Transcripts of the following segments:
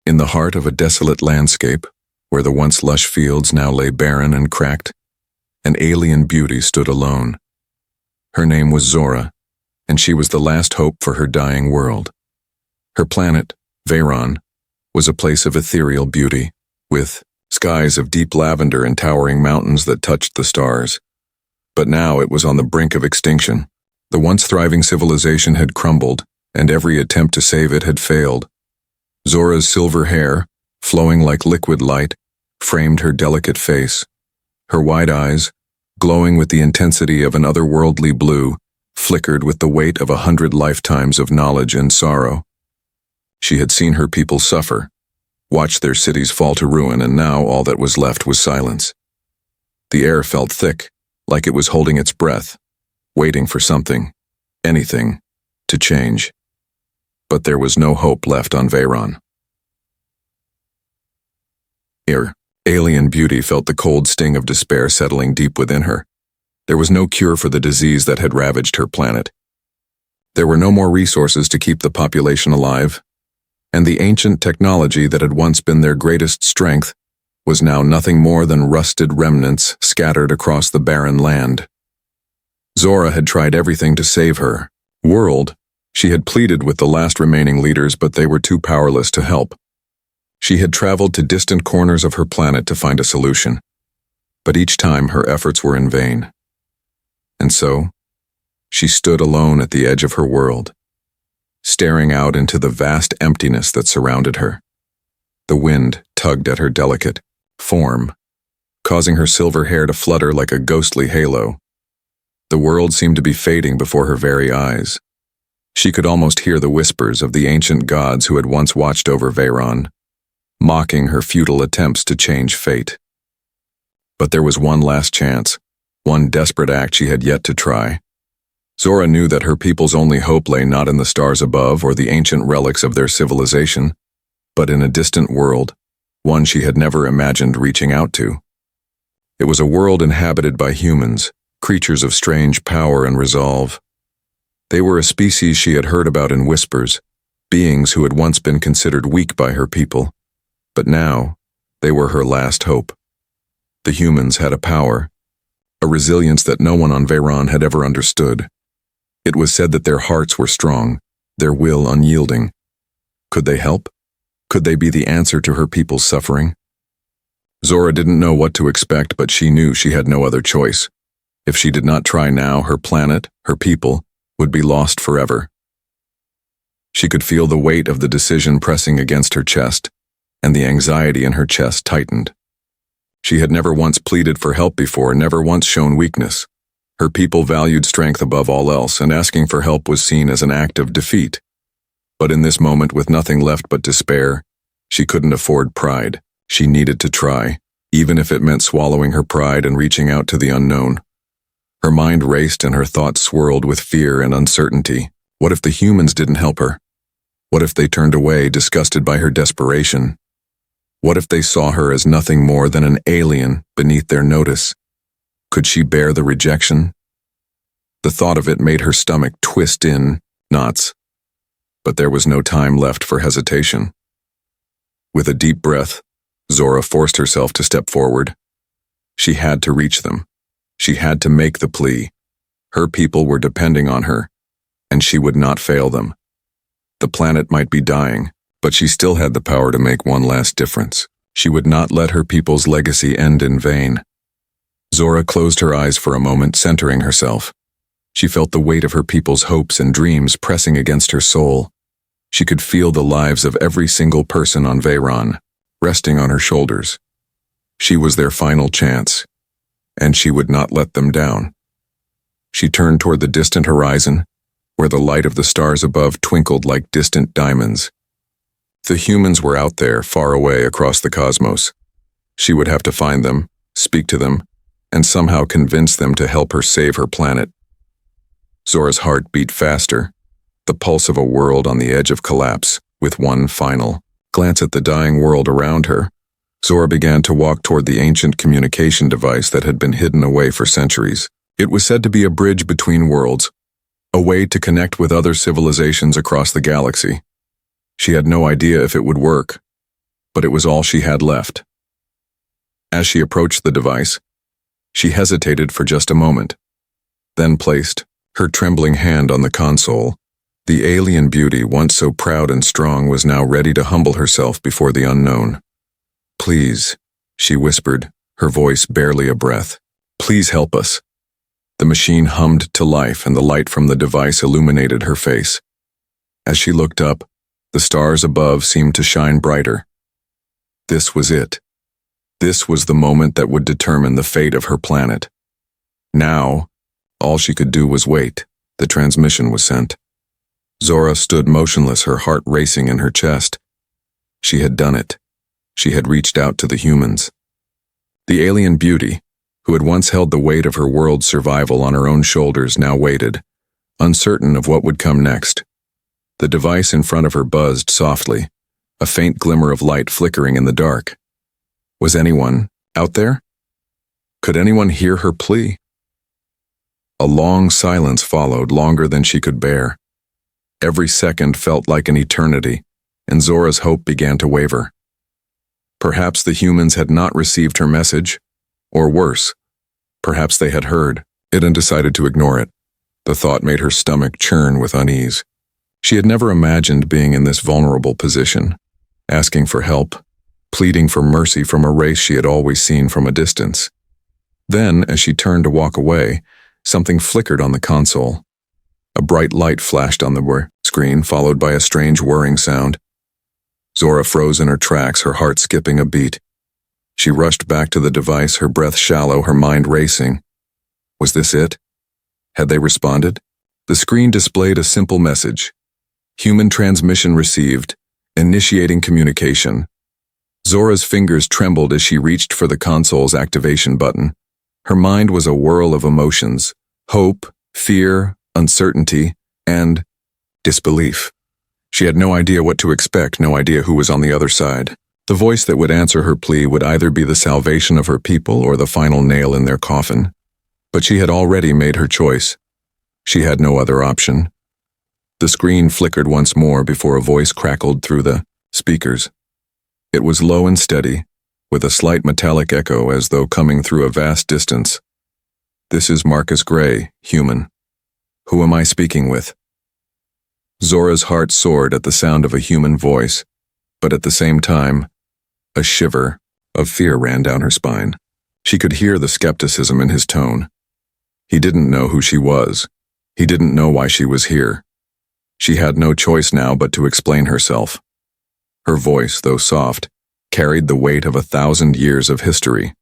In the heart of a desolate landscape, where the once lush fields now lay barren and cracked, an alien beauty stood alone. Her name was Zora, and she was the last hope for her dying world. Her planet, Veyron, was a place of ethereal beauty, with skies of deep lavender and towering mountains that touched the stars. But now it was on the brink of extinction. The once thriving civilization had crumbled, and every attempt to save it had failed. Zora's silver hair, flowing like liquid light, framed her delicate face. Her wide eyes, glowing with the intensity of an otherworldly blue, flickered with the weight of 100 lifetimes of knowledge and sorrow. She had seen her people suffer, watched their cities fall to ruin, and now all that was left was silence. The air felt thick, like it was holding its breath, waiting for something, anything, to change. But there was no hope left on Veyron. Alien beauty felt the cold sting of despair settling deep within her. There was no cure for the disease that had ravaged her planet. There were no more resources to keep the population alive, and the ancient technology that had once been their greatest strength was now nothing more than rusted remnants scattered across the barren land. Zora had tried everything to save her world. She had pleaded with the last remaining leaders, but they were too powerless to help. She had traveled to distant corners of her planet to find a solution, but each time her efforts were in vain. And so, she stood alone at the edge of her world, staring out into the vast emptiness that surrounded her. The wind tugged at her delicate form, causing her silver hair to flutter like a ghostly halo. The world seemed to be fading before her very eyes. She could almost hear the whispers of the ancient gods who had once watched over Veyron, mocking her futile attempts to change fate. But there was one last chance, one desperate act she had yet to try. Zora knew that her people's only hope lay not in the stars above or the ancient relics of their civilization, but in a distant world, one she had never imagined reaching out to. It was a world inhabited by humans, creatures of strange power and resolve. They were a species she had heard about in whispers, beings who had once been considered weak by her people. But now, they were her last hope. The humans had a power, a resilience that no one on Veyron had ever understood. It was said that their hearts were strong, their will unyielding. Could they help? Could they be the answer to her people's suffering? Zora didn't know what to expect, but she knew she had no other choice. If she did not try now, her planet, her people, would be lost forever. She could feel the weight of the decision pressing against her chest, and the anxiety in her chest tightened. She had never once pleaded for help before, never once shown weakness. Her people valued strength above all else, and asking for help was seen as an act of defeat. But in this moment, with nothing left but despair, she couldn't afford pride. She needed to try, even if it meant swallowing her pride and reaching out to the unknown. Her mind raced and her thoughts swirled with fear and uncertainty. What if the humans didn't help her? What if they turned away, disgusted by her desperation? What if they saw her as nothing more than an alien beneath their notice? Could she bear the rejection? The thought of it made her stomach twist in knots. But there was no time left for hesitation. With a deep breath, Zora forced herself to step forward. She had to reach them. She had to make the plea. Her people were depending on her, and she would not fail them. The planet might be dying, but she still had the power to make one last difference. She would not let her people's legacy end in vain. Zora closed her eyes for a moment, centering herself. She felt the weight of her people's hopes and dreams pressing against her soul. She could feel the lives of every single person on Veyron, resting on her shoulders. She was their final chance, and she would not let them down. She turned toward the distant horizon, where the light of the stars above twinkled like distant diamonds. The humans were out there, far away across the cosmos. She would have to find them, speak to them, and somehow convince them to help her save her planet. Zora's heart beat faster, the pulse of a world on the edge of collapse. With one final glance at the dying world around her, Zora began to walk toward the ancient communication device that had been hidden away for centuries. It was said to be a bridge between worlds, a way to connect with other civilizations across the galaxy. She had no idea if it would work, but it was all she had left. As she approached the device, she hesitated for just a moment, then placed her trembling hand on the console. The alien beauty, once so proud and strong, was now ready to humble herself before the unknown. "Please," she whispered, her voice barely a breath. "Please help us." The machine hummed to life, and the light from the device illuminated her face. As she looked up, the stars above seemed to shine brighter. This was it. This was the moment that would determine the fate of her planet. Now, all she could do was wait. The transmission was sent. Zora stood motionless, her heart racing in her chest. She had done it. She had reached out to the humans. The alien beauty, who had once held the weight of her world's survival on her own shoulders, now waited, uncertain of what would come next. The device in front of her buzzed softly, a faint glimmer of light flickering in the dark. Was anyone out there? Could anyone hear her plea? A long silence followed, longer than she could bear. Every second felt like an eternity, and Zora's hope began to waver. Perhaps the humans had not received her message, or worse, perhaps they had heard it and decided to ignore it. The thought made her stomach churn with unease. She had never imagined being in this vulnerable position, asking for help, pleading for mercy from a race she had always seen from a distance. Then, as she turned to walk away, something flickered on the console. A bright light flashed on the screen, followed by a strange whirring sound. Zora froze in her tracks, her heart skipping a beat. She rushed back to the device, her breath shallow, her mind racing. Was this it? Had they responded? The screen displayed a simple message. Human transmission received, initiating communication. Zora's fingers trembled as she reached for the console's activation button. Her mind was a whirl of emotions: hope, fear, uncertainty, and disbelief. She had no idea what to expect, no idea who was on the other side. The voice that would answer her plea would either be the salvation of her people or the final nail in their coffin. But she had already made her choice. She had no other option. The screen flickered once more before a voice crackled through the speakers. It was low and steady, with a slight metallic echo as though coming through a vast distance. "This is Marcus Gray, human. Who am I speaking with?" Zora's heart soared at the sound of a human voice, but at the same time, a shiver of fear ran down her spine. She could hear the skepticism in his tone. He didn't know who she was. He didn't know why she was here. She had no choice now but to explain herself. Her voice, though soft, carried the weight of 1,000 years of history.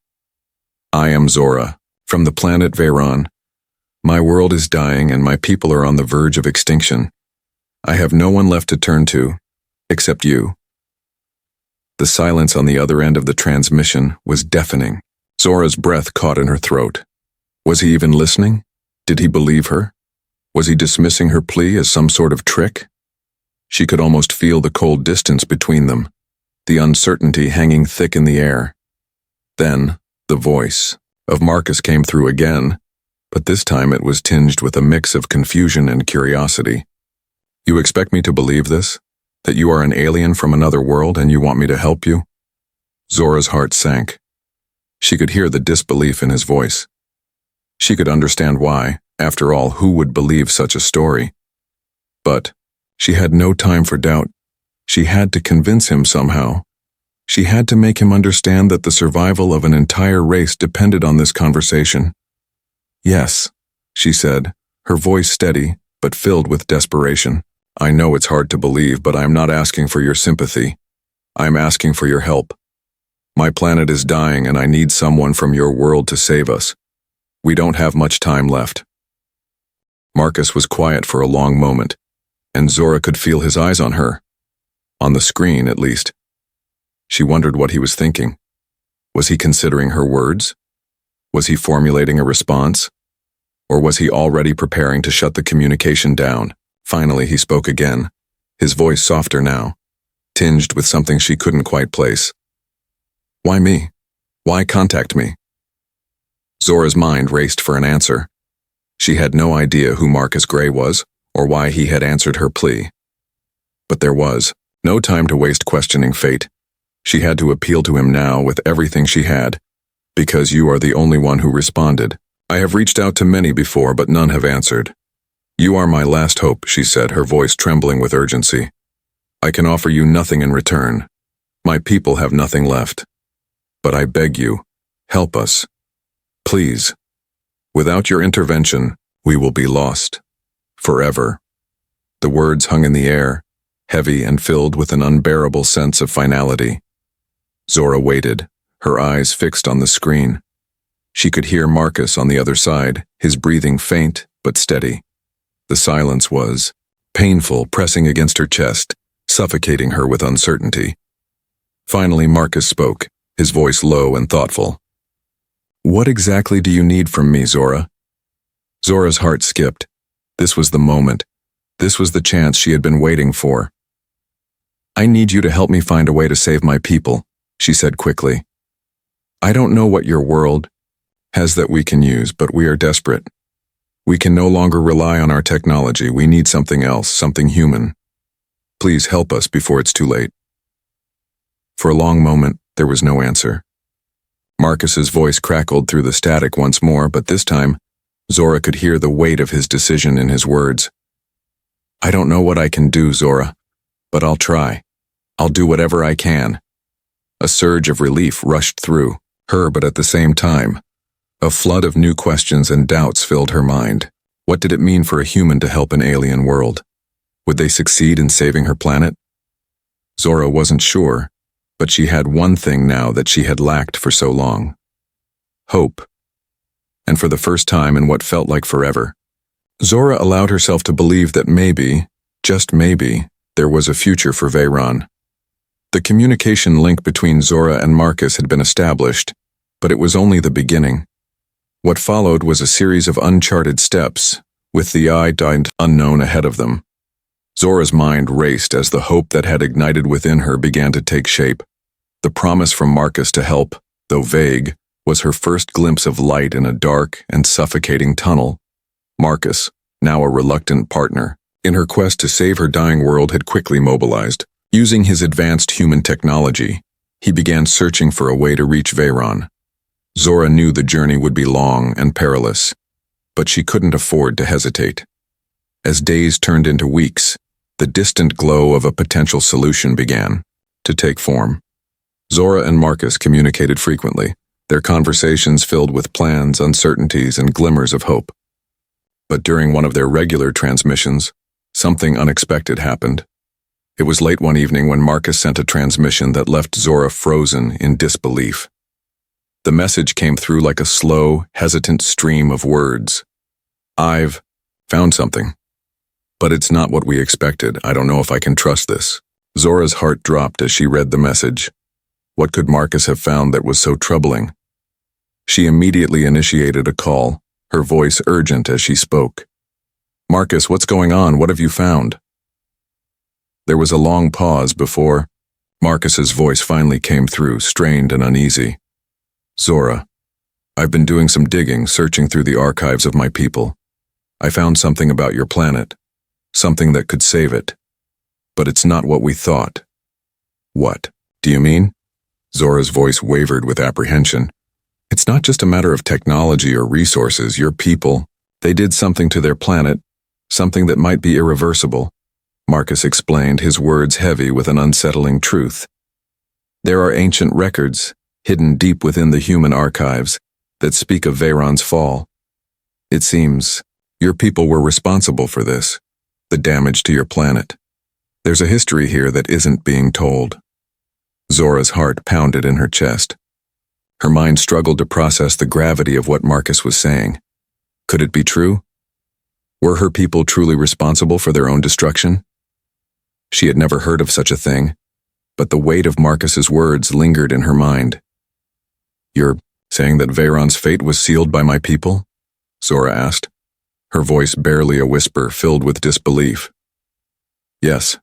"I am Zora, from the planet Veyron. My world is dying and my people are on the verge of extinction. I have no one left to turn to, except you." The silence on the other end of the transmission was deafening. Zora's breath caught in her throat. Was he even listening? Did he believe her? Was he dismissing her plea as some sort of trick? She could almost feel the cold distance between them, the uncertainty hanging thick in the air. Then, the voice of Marcus came through again, but this time it was tinged with a mix of confusion and curiosity. "You expect me to believe this? That you are an alien from another world and you want me to help you?" Zora's heart sank. She could hear the disbelief in his voice. She could understand why. After all, who would believe such a story? But she had no time for doubt. She had to convince him somehow. She had to make him understand that the survival of an entire race depended on this conversation. "Yes," she said, her voice steady, but filled with desperation. "I know it's hard to believe, but I'm not asking for your sympathy. I'm asking for your help. My planet is dying and I need someone from your world to save us. We don't have much time left." Marcus was quiet for a long moment, and Zora could feel his eyes on her. On the screen, at least. She wondered what he was thinking. Was he considering her words? Was he formulating a response? Or was he already preparing to shut the communication down? Finally, he spoke again, his voice softer now, tinged with something she couldn't quite place. "Why me? Why contact me?" Zora's mind raced for an answer. She had no idea who Marcus Gray was, or why he had answered her plea. But there was no time to waste questioning fate. She had to appeal to him now with everything she had. Because you are the only one who responded. I have reached out to many before, but none have answered. You are my last hope, she said, her voice trembling with urgency. I can offer you nothing in return. My people have nothing left. But I beg you, help us. Please. Without your intervention, we will be lost. Forever. The words hung in the air, heavy and filled with an unbearable sense of finality. Zora waited, her eyes fixed on the screen. She could hear Marcus on the other side, his breathing faint but steady. The silence was painful, pressing against her chest, suffocating her with uncertainty. Finally, Marcus spoke, his voice low and thoughtful. What exactly do you need from me, Zora? Zora's heart skipped. This was the moment. This was the chance she had been waiting for. I need you to help me find a way to save my people, she said quickly. I don't know what your world has that we can use, but we are desperate. We can no longer rely on our technology. We need something else, something human. Please help us before it's too late. For a long moment, there was no answer. Marcus's voice crackled through the static once more, but this time, Zora could hear the weight of his decision in his words. I don't know what I can do, Zora, but I'll try. I'll do whatever I can. A surge of relief rushed through her, but at the same time, a flood of new questions and doubts filled her mind. What did it mean for a human to help an alien world? Would they succeed in saving her planet? Zora wasn't sure, but she had one thing now that she had lacked for so long. Hope. And for the first time in what felt like forever, Zora allowed herself to believe that maybe, just maybe, there was a future for Veyron. The communication link between Zora and Marcus had been established, but it was only the beginning. What followed was a series of uncharted steps, with the eye-dimed unknown ahead of them. Zora's mind raced as the hope that had ignited within her began to take shape. The promise from Marcus to help, though vague, was her first glimpse of light in a dark and suffocating tunnel. Marcus, now a reluctant partner, in her quest to save her dying world, had quickly mobilized. Using his advanced human technology, he began searching for a way to reach Veyron. Zora knew the journey would be long and perilous, but she couldn't afford to hesitate. As days turned into weeks, the distant glow of a potential solution began to take form. Zora and Marcus communicated frequently, their conversations filled with plans, uncertainties, and glimmers of hope. But during one of their regular transmissions, something unexpected happened. It was late one evening when Marcus sent a transmission that left Zora frozen in disbelief. The message came through like a slow, hesitant stream of words. I've found something. But it's not what we expected. I don't know if I can trust this. Zora's heart dropped as she read the message. What could Marcus have found that was so troubling? She immediately initiated a call, her voice urgent as she spoke. Marcus, what's going on? What have you found? There was a long pause before Marcus's voice finally came through, strained and uneasy. Zora, I've been doing some digging, searching through the archives of my people. I found something about your planet, something that could save it. But it's not what we thought. What? Do you mean? Zora's voice wavered with apprehension. It's not just a matter of technology or resources. Your people, they did something to their planet, something that might be irreversible. Marcus explained, his words heavy with an unsettling truth. There are ancient records, hidden deep within the human archives, that speak of Veyron's fall. It seems your people were responsible for this, the damage to your planet. There's a history here that isn't being told. Zora's heart pounded in her chest. Her mind struggled to process the gravity of what Marcus was saying. Could it be true? Were her people truly responsible for their own destruction? She had never heard of such a thing, but the weight of Marcus's words lingered in her mind. You're saying that Veyron's fate was sealed by my people? Zora asked, her voice barely a whisper, filled with disbelief. Yes,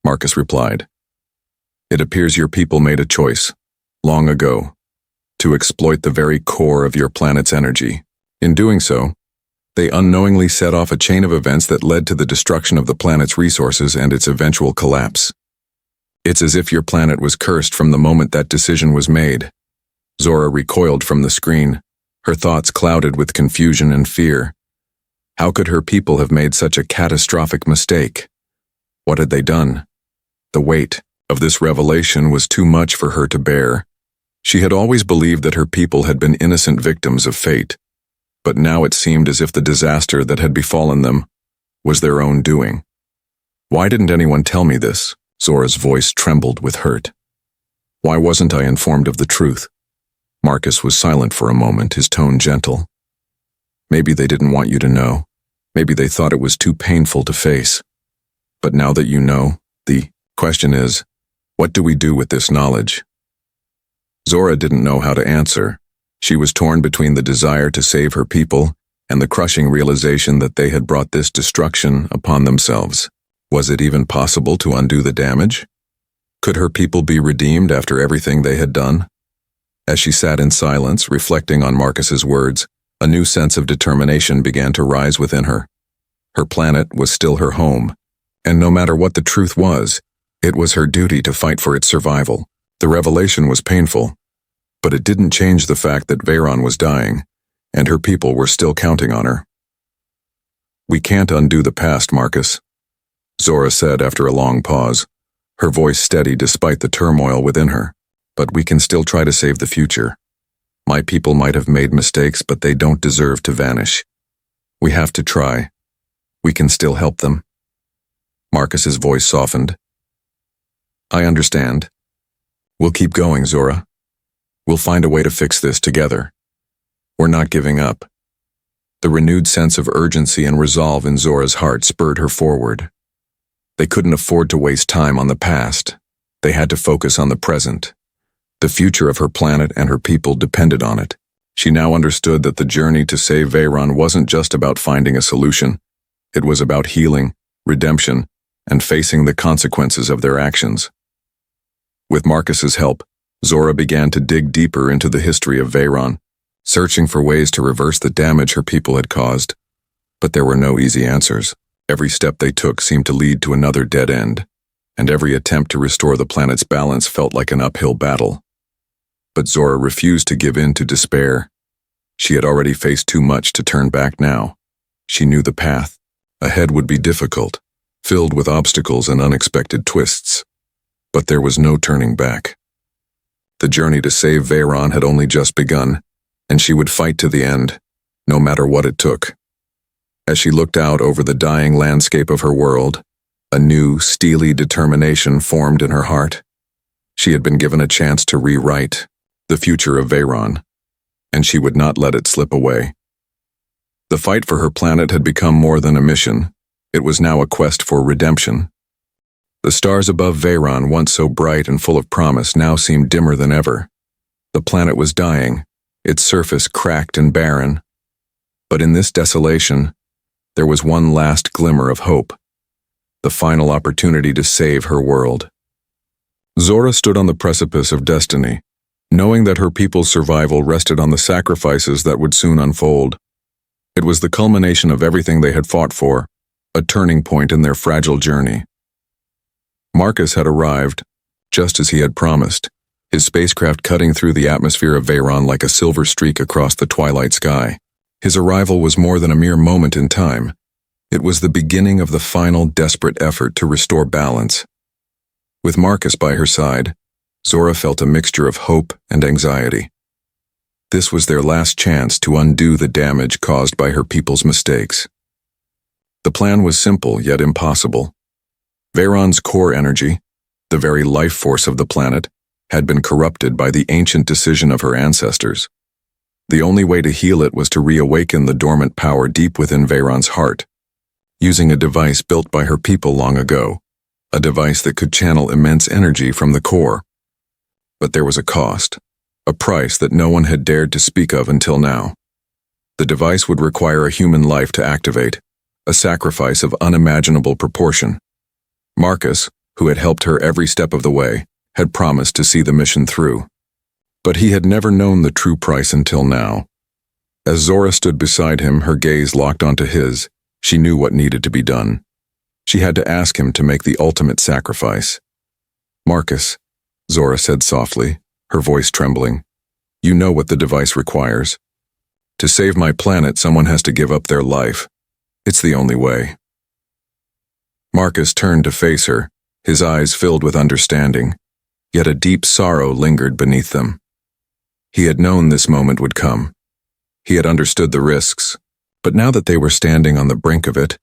Marcus replied. It appears your people made a choice, long ago, to exploit the very core of your planet's energy. In doing so, they unknowingly set off a chain of events that led to the destruction of the planet's resources and its eventual collapse. It's as if your planet was cursed from the moment that decision was made. Zora recoiled from the screen, her thoughts clouded with confusion and fear. How could her people have made such a catastrophic mistake? What had they done? The weight of this revelation was too much for her to bear. She had always believed that her people had been innocent victims of fate, but now it seemed as if the disaster that had befallen them was their own doing. Why didn't anyone tell me this? Zora's voice trembled with hurt. Why wasn't I informed of the truth? Marcus was silent for a moment, his tone gentle. Maybe they didn't want you to know. Maybe they thought it was too painful to face. But now that you know, the question is, what do we do with this knowledge? Zora didn't know how to answer. She was torn between the desire to save her people and the crushing realization that they had brought this destruction upon themselves. Was it even possible to undo the damage? Could her people be redeemed after everything they had done? As she sat in silence, reflecting on Marcus's words, a new sense of determination began to rise within her. Her planet was still her home, and no matter what the truth was, it was her duty to fight for its survival. The revelation was painful, but it didn't change the fact that Veyron was dying, and her people were still counting on her. We can't undo the past, Marcus, Zora said after a long pause, her voice steady despite the turmoil within her. But we can still try to save the future. My people might have made mistakes, but they don't deserve to vanish. We have to try. We can still help them. Marcus's voice softened. I understand. We'll keep going, Zora. We'll find a way to fix this together. We're not giving up. The renewed sense of urgency and resolve in Zora's heart spurred her forward. They couldn't afford to waste time on the past. They had to focus on the present. The future of her planet and her people depended on it. She now understood that the journey to save Veyron wasn't just about finding a solution. It was about healing, redemption, and facing the consequences of their actions. With Marcus's help, Zora began to dig deeper into the history of Veyron, searching for ways to reverse the damage her people had caused. But there were no easy answers. Every step they took seemed to lead to another dead end, and every attempt to restore the planet's balance felt like an uphill battle. But Zora refused to give in to despair. She had already faced too much to turn back now. She knew the path ahead would be difficult, filled with obstacles and unexpected twists. But there was no turning back. The journey to save Veyron had only just begun, and she would fight to the end, no matter what it took. As she looked out over the dying landscape of her world, a new, steely determination formed in her heart. She had been given a chance to rewrite the future of Veyron, and she would not let it slip away. The fight for her planet had become more than a mission. It was now a quest for redemption. The stars above Veyron, once so bright and full of promise, now seemed dimmer than ever. The planet was dying, its surface cracked and barren. But in this desolation, there was one last glimmer of hope, the final opportunity to save her world. Zora stood on the precipice of destiny, knowing that her people's survival rested on the sacrifices that would soon unfold. It was the culmination of everything they had fought for, a turning point in their fragile journey. Marcus had arrived, just as he had promised, his spacecraft cutting through the atmosphere of Veyron like a silver streak across the twilight sky. His arrival was more than a mere moment in time. It was the beginning of the final desperate effort to restore balance. With Marcus by her side, Zora felt a mixture of hope and anxiety. This was their last chance to undo the damage caused by her people's mistakes. The plan was simple yet impossible. Veyron's core energy, the very life force of the planet, had been corrupted by the ancient decision of her ancestors. The only way to heal it was to reawaken the dormant power deep within Veyron's heart, using a device built by her people long ago, a device that could channel immense energy from the core. But there was a cost, a price that no one had dared to speak of until now. The device would require a human life to activate, a sacrifice of unimaginable proportion. Marcus, who had helped her every step of the way, had promised to see the mission through. But he had never known the true price until now. As Zora stood beside him, her gaze locked onto his, she knew what needed to be done. She had to ask him to make the ultimate sacrifice. Marcus, Zora said softly, her voice trembling. You know what the device requires. To save my planet, someone has to give up their life. It's the only way. Marcus turned to face her, his eyes filled with understanding, yet a deep sorrow lingered beneath them. He had known this moment would come. He had understood the risks, but now that they were standing on the brink of it,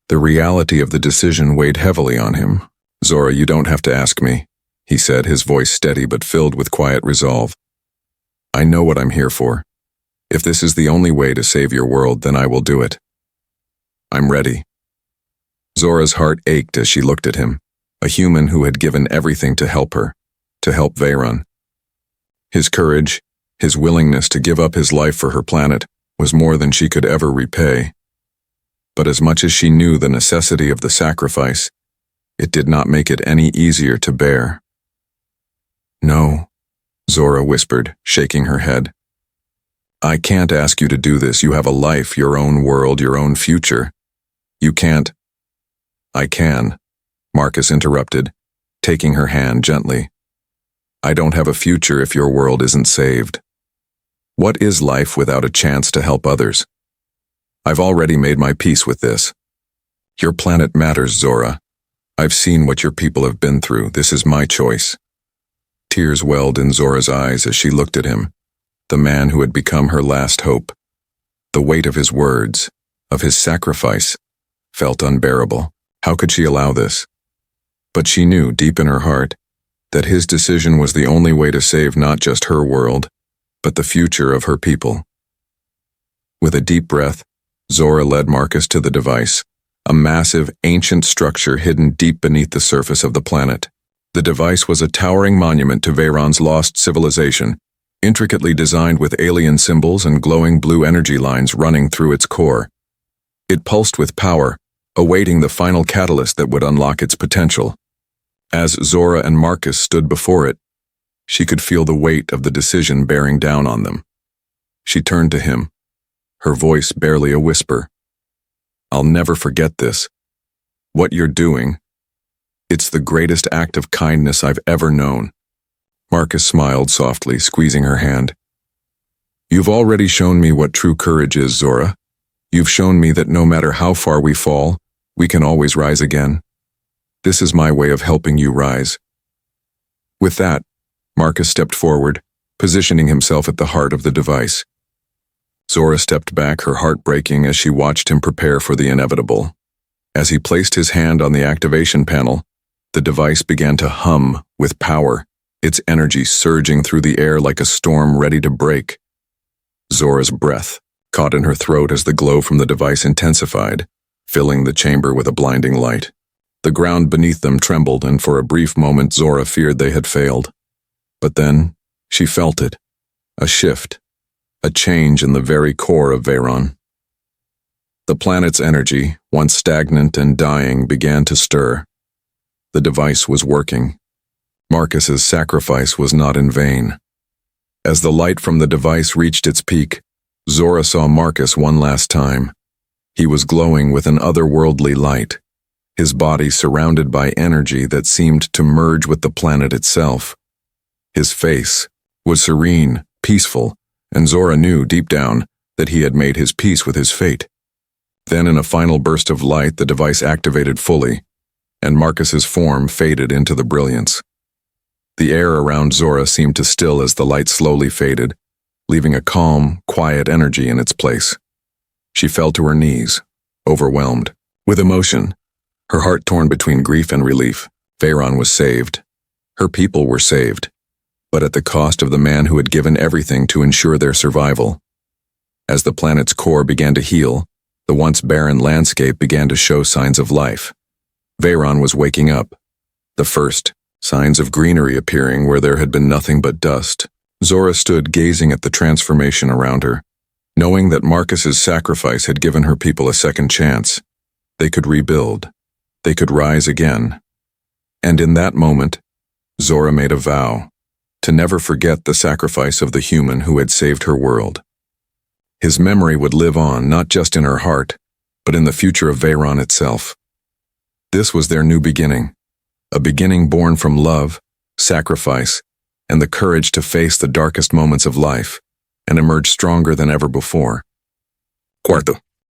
the reality of the decision weighed heavily on him. Zora, you don't have to ask me, he said, his voice steady but filled with quiet resolve. I know what I'm here for. If this is the only way to save your world, then I will do it. I'm ready. Zora's heart ached as she looked at him, a human who had given everything to help her, to help Veyron. His courage, his willingness to give up his life for her planet, was more than she could ever repay. But as much as she knew the necessity of the sacrifice, it did not make it any easier to bear. No, Zora whispered, shaking her head. I can't ask you to do this. You have a life, your own world, your own future. You can't. I can, Marcus interrupted, taking her hand gently. I don't have a future if your world isn't saved. What is life without a chance to help others? I've already made my peace with this. Your planet matters, Zora. I've seen what your people have been through. This is my choice. Tears welled in Zora's eyes as she looked at him, the man who had become her last hope. The weight of his words, of his sacrifice, felt unbearable. How could she allow this? But she knew, deep in her heart, that his decision was the only way to save not just her world, but the future of her people. With a deep breath, Zora led Marcus to the device, a massive, ancient structure hidden deep beneath the surface of the planet. The device was a towering monument to Veyron's lost civilization, intricately designed with alien symbols and glowing blue energy lines running through its core. It pulsed with power, awaiting the final catalyst that would unlock its potential. As Zora and Marcus stood before it, she could feel the weight of the decision bearing down on them. She turned to him, her voice barely a whisper. I'll never forget this. What you're doing, it's the greatest act of kindness I've ever known. Marcus smiled softly, squeezing her hand. You've already shown me what true courage is, Zora. You've shown me that no matter how far we fall, we can always rise again. This is my way of helping you rise. With that, Marcus stepped forward, positioning himself at the heart of the device. Zora stepped back, her heart breaking as she watched him prepare for the inevitable. As he placed his hand on the activation panel, the device began to hum with power, its energy surging through the air like a storm ready to break. Zora's breath caught in her throat as the glow from the device intensified, filling the chamber with a blinding light. The ground beneath them trembled, and for a brief moment Zora feared they had failed. But then, she felt it. A shift. A change in the very core of Veyron. The planet's energy, once stagnant and dying, began to stir. The device was working. Marcus's sacrifice was not in vain. As the light from the device reached its peak, Zora saw Marcus one last time. He was glowing with an otherworldly light, his body surrounded by energy that seemed to merge with the planet itself. His face was serene, peaceful, and Zora knew deep down that he had made his peace with his fate. Then in a final burst of light, the device activated fully, and Marcus's form faded into the brilliance. The air around Zora seemed to still as the light slowly faded, leaving a calm, quiet energy in its place. She fell to her knees, overwhelmed. With emotion, her heart torn between grief and relief, Veyron was saved. Her people were saved, but at the cost of the man who had given everything to ensure their survival. As the planet's core began to heal, the once barren landscape began to show signs of life. Veyron was waking up, the first signs of greenery appearing where there had been nothing but dust. Zora stood gazing at the transformation around her, knowing that Marcus's sacrifice had given her people a second chance. They could rebuild. They could rise again. And in that moment, Zora made a vow to never forget the sacrifice of the human who had saved her world. His memory would live on, not just in her heart, but in the future of Veyron itself. This was their new beginning, a beginning born from love, sacrifice, and the courage to face the darkest moments of life and emerge stronger than ever before. Cuarto,